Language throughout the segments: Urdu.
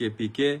KPK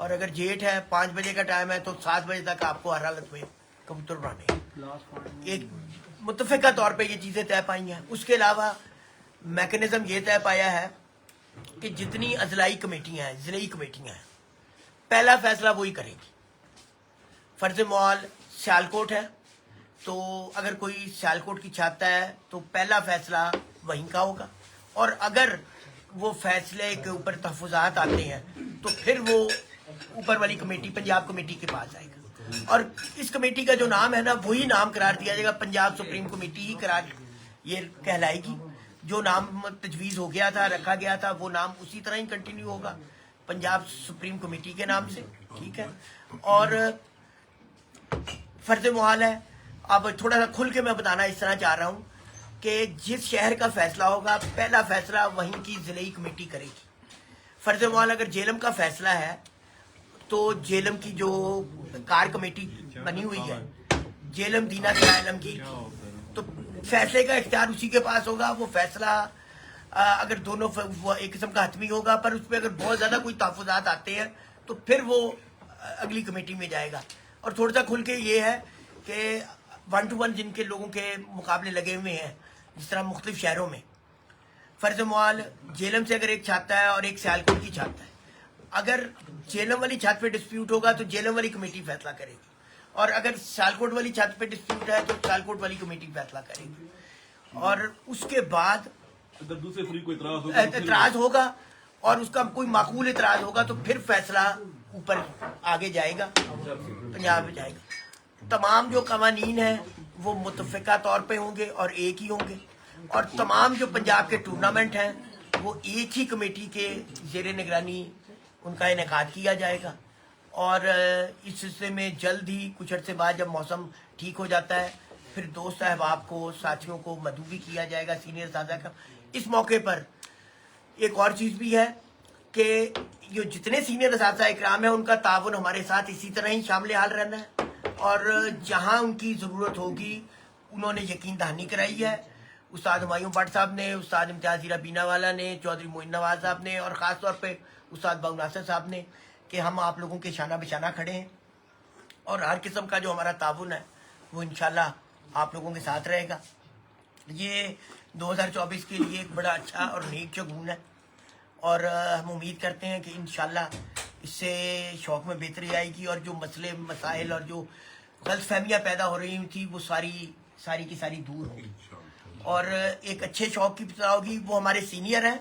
اور اگر جیٹ ہے 5 بجے کا ٹائم ہے تو 7 بجے تک آپ کو ہر حالت میں کبوتر اڑانے ہیں. ایک متفقہ طور پہ یہ چیزیں طے پائی ہیں. اس کے علاوہ میکنزم یہ طے پایا ہے کہ جتنی اضلاعی کمیٹیاں ہیں ضلعی کمیٹیاں ہیں پہلا فیصلہ وہی کریں گی. فرض محال سیالکوٹ ہے تو اگر کوئی سیالکوٹ کی چاہتا ہے تو پہلا فیصلہ وہیں کا ہوگا, اور اگر وہ فیصلے کے اوپر تحفظات آتے ہیں تو پھر وہ اوپر والی کمیٹی پنجاب کمیٹی کے پاس آئے گا, اور اس کمیٹی کا جو نام ہے نا وہی نام قرار دیا جائے گا. پنجاب سپریم کمیٹی ہی قرار یہ کہلائے گی. جو نام تجویز ہو گیا تھا رکھا گیا تھا وہ نام اسی طرح ہی کنٹینیو ہوگا پنجاب سپریم کمیٹی کے نام سے. ٹھیک ہے, اور فرض محال ہے اب تھوڑا سا کھل کے میں بتانا اس طرح چاہ رہا ہوں کہ جس شہر کا فیصلہ ہوگا پہلا فیصلہ وہیں کی ضلعی کمیٹی کرے گی. فرض محال اگر جیلم کا فیصلہ ہے تو جیلم کی جو کار کمیٹی بنی ہوئی ہے جیلم دینا سرائلم کی, تو فیصلے کا اختیار اسی کے پاس ہوگا. وہ فیصلہ اگر دونوں وہ ایک قسم کا حتمی ہوگا, پر اس پہ اگر بہت زیادہ کوئی تحفظات آتے ہیں تو پھر وہ اگلی کمیٹی میں جائے گا. اور تھوڑا سا کھل کے یہ ہے کہ 1 to 1 جن کے لوگوں کے مقابلے لگے ہوئے ہیں جس طرح مختلف شہروں میں, فرض محال جیلم سے اگر ایک چاہتا ہے اور ایک سیالکوٹ کی چاہتا ہے, اگر جیلم والی چھت پہ ڈسپیوٹ ہوگا تو جیلم والی کمیٹی فیصلہ کرے گی, اور اگر سیالکوٹ والی چھت پہ ڈسپیوٹ ہے تو سیالکوٹ والی کمیٹی فیصلہ کرے گی. اور اس کے بعد اگر دوسرے فریق کو اعتراض ہوگا اور اس کا کوئی معقول اعتراض ہوگا تو پھر فیصلہ اوپر آگے جائے گا, پنجاب میں جائے گا. تمام جو قوانین ہیں وہ متفقہ طور پہ ہوں گے اور ایک ہی ہوں گے, اور تمام جو پنجاب کے ٹورنامنٹ ہیں وہ ایک ہی کمیٹی کے زیر نگرانی ان کا انعقاد کیا جائے گا. اور اس سلسلے میں جلد ہی کچھ عرصے بعد جب موسم ٹھیک ہو جاتا ہے پھر دوست احباب کو ساتھیوں کو مدعو بھی کیا جائے گا سینئر اساتذہ کا. اس موقع پر ایک اور چیز بھی ہے کہ جو جتنے سینئر اساتذہ اکرام ہیں ان کا تعاون ہمارے ساتھ اسی طرح ہی شامل حال رہنا ہے, اور جہاں ان کی ضرورت ہوگی انہوں نے یقین دہانی کرائی ہے. استاد ہمایوں بٹ صاحب نے, استاد امتیاز ہیرا بینا والا نے, چودھری معین نواز صاحب نے, اور خاص طور پہ استاد باؤ ناصر صاحب نے کہ ہم آپ لوگوں کے شانہ بشانہ کھڑے ہیں, اور ہر قسم کا جو ہمارا تعاون ہے وہ انشاءاللہ آپ لوگوں کے ساتھ رہے گا. یہ 2024 کے لیے ایک بڑا اچھا اور نیک شگون ہے, اور ہم امید کرتے ہیں کہ انشاءاللہ اس سے شوق میں بہتری آئے گی, اور جو مسئلے مسائل اور جو غلط فہمیاں پیدا ہو رہی تھیں وہ ساری کی ساری دور ہوگی, اور ایک اچھے شوق کی ابتدا ہوگی. وہ ہمارے سینئر ہیں,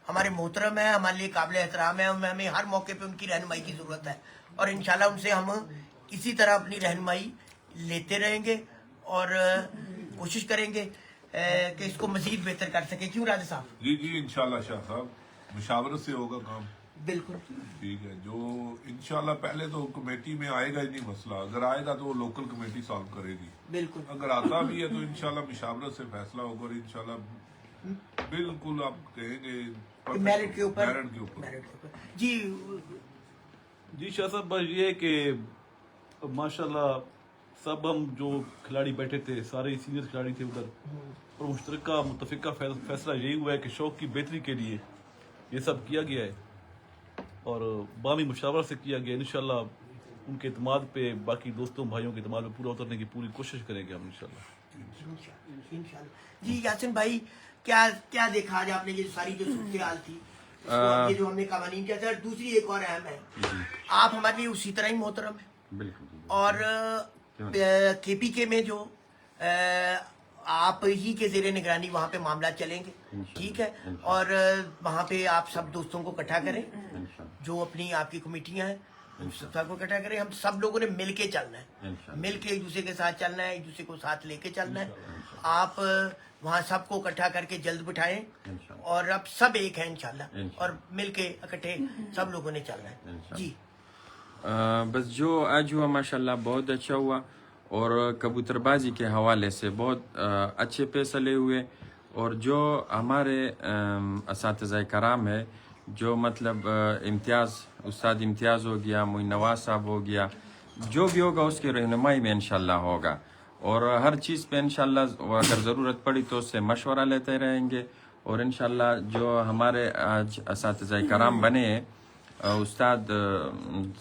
ہمارے محترم ہیں, ہمارے لیے قابل احترام ہیں, ہمیں ہر موقع پہ ان کی رہنمائی کی ضرورت ہے, اور انشاءاللہ ان سے ہم اسی طرح اپنی رہنمائی لیتے رہیں گے اور کوشش کریں گے کہ اس کو مزید بہتر کر سکیں. کیوں راجہ صاحب؟ جی انشاءاللہ شاہ صاحب مشاورت سے ہوگا کام. بالکل ٹھیک ہے, جو انشاءاللہ پہلے تو کمیٹی میں آئے گا ہی نہیں مسئلہ, اگر آئے گا تو وہ لوکل کمیٹی سالو کرے گی. بالکل اگر آتا بھی ہے تو انشاءاللہ مشاورت سے فیصلہ ہوگا, اور انشاءاللہ بالکل آپ کہیں گے میرٹ کے اوپر. میرٹ کے اوپر. جی شاہ صاحب, بس یہ کہ ماشاءاللہ سب ہم جو کھلاڑی بیٹھے تھے سارے سینئر کھلاڑی تھے ادھر, اور مشترکہ متفقہ فیصلہ یہی ہوا ہے کہ شوق کی بہتری کے لیے یہ سب کیا گیا ہے, اور بامی مشاورت سے کیا گیا. انشاءاللہ ان کے اعتماد پہ باقی دوستوں بھائیوں کے اعتماد پہ پورا اترنے کی پوری کوشش کریں گے ہم انشاءاللہ. جی یاسین بھائی, کیا دیکھا آج آپ نے, یہ ساری جو صورتحال تھی یہ جو ہم نے قوانین کیا تھا, دوسری ایک اور اہم ہے, آپ ہمارے لیے اسی طرح ہی محترم ہیں, اور کے پی کے میں جو آپ ہی کے زیر نگرانی وہاں پہ معاملات چلیں گے. ٹھیک ہے, اور وہاں پہ آپ سب دوستوں کو اکٹھا کریں جو اپنی آپ کی کمیٹیاں ہیں سب کو اکٹھا کریں. ہم سب لوگوں نے مل کے چلنا ہے, مل کے ایک دوسرے کے ساتھ چلنا ہے, ایک دوسرے کو ساتھ لے کے چلنا ہے. آپ وہاں سب کو اکٹھا کر کے جلد بٹھائیں, اور اب سب ایک ہیں انشاءاللہ, اور مل کے اکٹھے سب لوگوں نے چلنا ہے. جی بس جو آج ہوا ماشاءاللہ بہت اچھا ہوا, اور کبوتر بازی کے حوالے سے بہت اچھے فیصلے ہوئے, اور جو ہمارے اساتذہ کرام ہے جو مطلب استاد امتیاز ہو گیا, معین نواز صاحب ہو گیا, جو بھی ہوگا اس کی رہنمائی میں انشاءاللہ ہوگا, اور ہر چیز پہ انشاءاللہ اگر ضرورت پڑی تو اس سے مشورہ لیتے رہیں گے. اور انشاءاللہ جو ہمارے آج اساتذہ کرام بنے ہیں استاد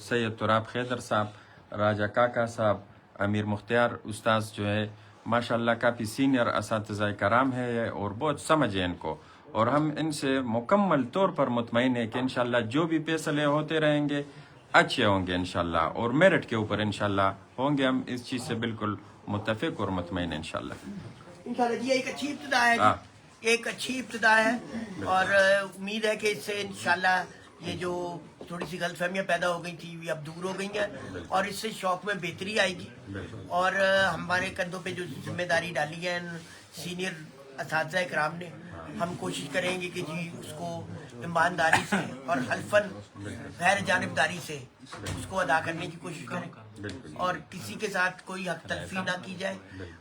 سید تراب خیدر صاحب، راجہ کاکا صاحب، امیر مختار استاذ جو ہے ماشاءاللہ کافی سینئر اساتذہ کرام ہے اور بہت سمجھے ان کو، اور ہم ان سے مکمل طور پر مطمئن ہیں کہ انشاءاللہ جو بھی فیصلے ہوتے رہیں گے اچھے ہوں گے انشاءاللہ، اور میرٹ کے اوپر انشاءاللہ ہوں گے، ہم اس چیز سے بالکل متفق اور مطمئن ہیں انشاءاللہ۔ انشاءاللہ جی ایک اچھی ابتدا ہے جی، ایک اچھی ابتدا ہے، اور امید ہے کہ اس سے انشاءاللہ یہ جو تھوڑی سی غلط فہمیاں پیدا ہو گئی تھی یہ اب دور ہو گئی ہیں، اور اس سے شوق میں بہتری آئے گی، اور ہمارے کندھوں پہ جو ذمہ داری ڈالی ہے سینئر اساتذہ کرام نے، ہم کوشش کریں گے کہ جی اس کو ایمانداری سے اور حلفاً غیر جانبداری سے اس کو ادا کرنے کی کوشش کریں، اور کسی کے ساتھ کوئی حق تلفی نہ کی جائے،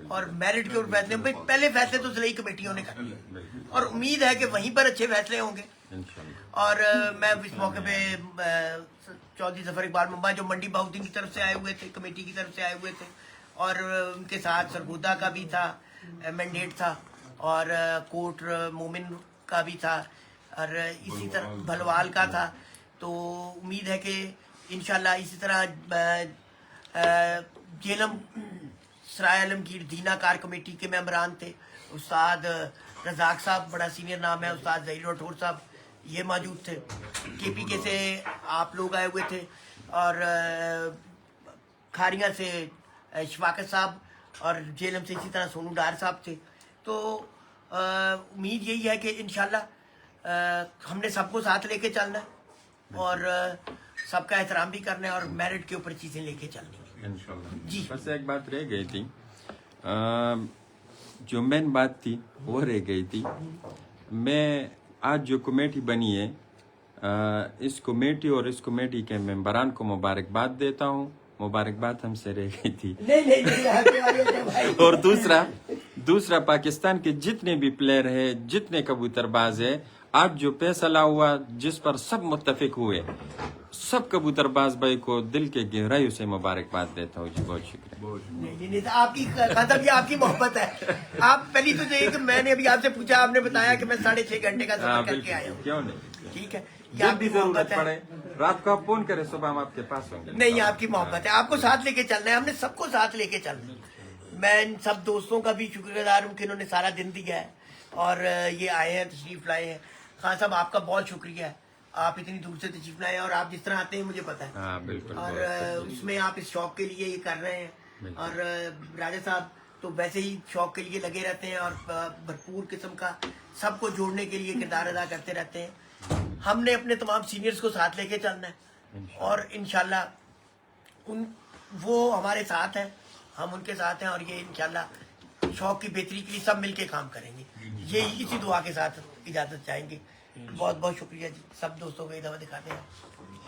اور میرٹ کے اوپر فیصلے، پہلے فیصلے تو ضلعی کمیٹیوں نے کرنے، اور امید ہے کہ وہیں پر اچھے فیصلے ہوں گے۔ اور میں اس موقع پہ چودھری ظفر اقبال ممبا جو منڈی بہاؤدین کی طرف سے آئے ہوئے تھے، کمیٹی کی طرف سے آئے ہوئے تھے، اور ان کے ساتھ سرگودا کا بھی تھا مینڈیٹ تھا، اور کوٹ مومن کا بھی تھا، اور اسی طرح بھلوال کا تھا، تو امید ہے کہ انشاءاللہ اسی طرح جیلم سرائے عالمگیر دینا کار کمیٹی کے ممبران تھے، استاد رزاق صاحب بڑا سینئر نام ہے، استاد ظہیر راٹھور صاحب یہ موجود تھے، کے پی کے سے آپ لوگ آئے ہوئے تھے، اور کھاریاں سے شفاقت صاحب، اور جیلم سے اسی طرح سونو ڈار صاحب تھے، تو امید یہی ہے کہ انشاءاللہ ہم نے سب کو ساتھ لے کے چلنا ہے، اور سب کا احترام بھی کرنا ہے، اور میرٹ کے اوپر چیزیں لے کے چلنی ہے انشاءاللہ۔ جی بس ایک بات رہ گئی تھی، جو مین بات تھی وہ رہ گئی تھی، میں آج جو کمیٹی بنی ہے اس کمیٹی اور اس کمیٹی کے ممبران کو مبارکباد دیتا ہوں، مبارکباد ہم سے رہ گئی تھی، اور دوسرا پاکستان کے جتنے بھی پلیئر ہیں، جتنے کبوتر باز ہیں، آج جو فیصلہ ہوا جس پر سب متفق ہوئے، سب کبوتر باز بھائی کو دل کے گہرائیوں سے مبارکباد دیتا ہوں جی، بہت شکریہ۔ نہیں آپ کی خاطر یہ آپ کی محبت ہے، آپ پہلی تو دیکھیں کہ میں نے ابھی آپ سے پوچھا، آپ نے بتایا کہ میں 6.5 گھنٹے کا سفر کر کے آیا ہوں، کیوں نہیں، ٹھیک ہے، یہ جب آپ بھی کی ضرورت محبت ہے، پڑے رات کو آپ فون کریں، صبح ہم آپ کے پاس ہوں گے۔ نہیں آپ کی محبت ہے، آپ کو ساتھ لے کے چلنا ہے، ہم نے سب کو ساتھ لے کے چلنا ہے۔ میں ان سب دوستوں کا بھی شکر گزار ہوں کہ انہوں نے سارا دن دیا ہے، اور یہ آئے ہیں، تشریف لائے ہیں۔ خان صاحب آپ کا بہت شکریہ ہے، آپ اتنی دور سے تشریف لائے ہیں، اور آپ جس طرح آتے ہیں مجھے پتا ہے، ہاں بالکل، اور اس میں آپ اس شوق کے لیے یہ کر رہے ہیں، اور راجہ صاحب تو ویسے ہی شوق کے لیے لگے رہتے ہیں، اور بھرپور قسم کا سب کو جوڑنے کے لیے کردار ادا کرتے رہتے ہیں۔ ہم نے اپنے تمام سینئرز کو ساتھ لے کے چلنا ہے، اور انشاءاللہ وہ ہمارے ساتھ ہیں، ہم ان کے ساتھ ہیں، اور یہ انشاءاللہ شوق کی بہتری کے لیے سب مل کے کام کریں گے، یہ اسی دعا کے ساتھ اجازت چاہیں گے۔ بہت بہت شکریہ جی، سب دوستوں کو یہ دعوت دکھاتے ہیں۔